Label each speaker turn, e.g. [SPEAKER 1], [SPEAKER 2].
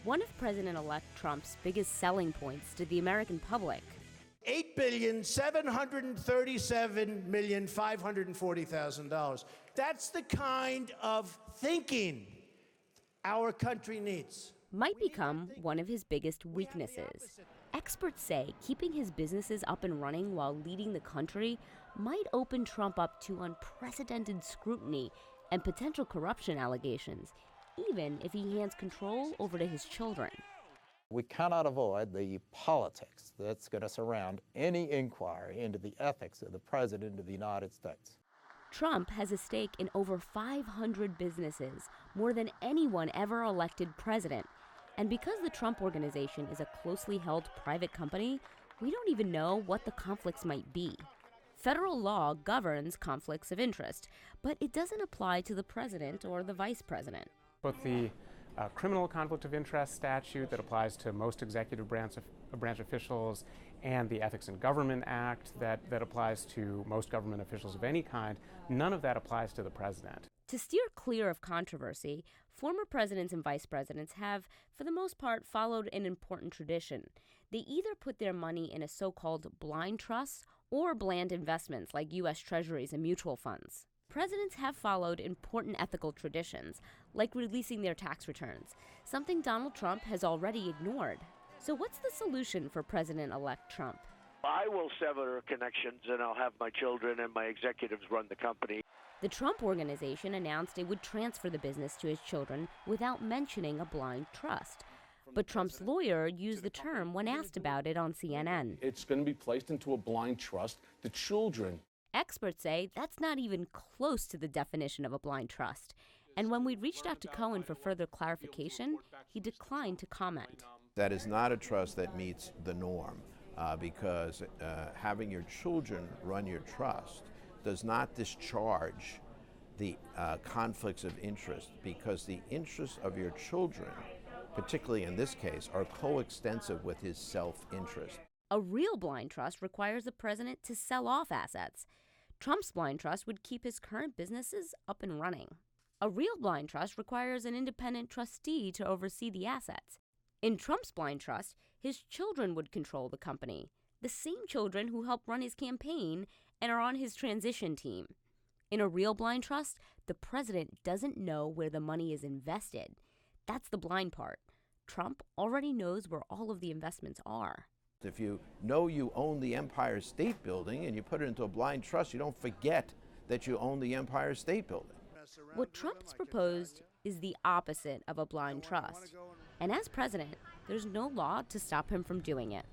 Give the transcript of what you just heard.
[SPEAKER 1] one of President-elect Trump's biggest selling points to the American public.
[SPEAKER 2] $8,737,540,000. That's the kind of thinking our country needs.
[SPEAKER 1] Might become one of his biggest weaknesses. Experts say keeping his businesses up and running while leading the country might open Trump up to unprecedented scrutiny and potential corruption allegations, even if he hands control over to his children.
[SPEAKER 3] We cannot avoid the politics that's going to surround any inquiry into the ethics of the President of the United States.
[SPEAKER 1] Trump has a stake in over 500 businesses, more than anyone ever elected president. And because the Trump Organization is a closely held private company, we don't even know what the conflicts might be. Federal law governs conflicts of interest, but it doesn't apply to the president or the vice president.
[SPEAKER 4] Both the criminal conflict of interest statute that applies to most executive branch officials and the Ethics in Government Act that applies to most government officials of any kind, none of that applies to the president.
[SPEAKER 1] To steer clear of controversy, former presidents and vice presidents have, for the most part, followed an important tradition. They either put their money in a so-called blind trust or bland investments like U.S. Treasuries and mutual funds. Presidents have followed important ethical traditions, like releasing their tax returns, something Donald Trump has already ignored. So what's the solution for President-elect Trump?
[SPEAKER 5] I will sever connections, and I'll have my children and my executives run the company.
[SPEAKER 1] The Trump Organization announced it would transfer the business to his children without mentioning a blind trust. But Trump's lawyer used the term when asked about it on CNN.
[SPEAKER 6] It's going to be placed into a blind trust. The children.
[SPEAKER 1] Experts say that's not even close to the definition of a blind trust. And when we reached out to Cohen for further clarification, he declined to comment.
[SPEAKER 7] That is not a trust that meets the norm, because having your children run your trust does not discharge the conflicts of interest, because the interests of your children, particularly in this case, are coextensive with his self-interest.
[SPEAKER 1] A real blind trust requires the president to sell off assets. Trump's blind trust would keep his current businesses up and running. A real blind trust requires an independent trustee to oversee the assets. In Trump's blind trust, his children would control the company, the same children who helped run his campaign and are on his transition team. In a real blind trust, the president doesn't know where the money is invested. That's the blind part. Trump already knows where all of the investments are.
[SPEAKER 7] If you know you own the Empire State Building and you put it into a blind trust, you don't forget that you own the Empire State Building.
[SPEAKER 1] What Trump has proposed is the opposite of a blind trust. And as president, there's no law to stop him from doing it.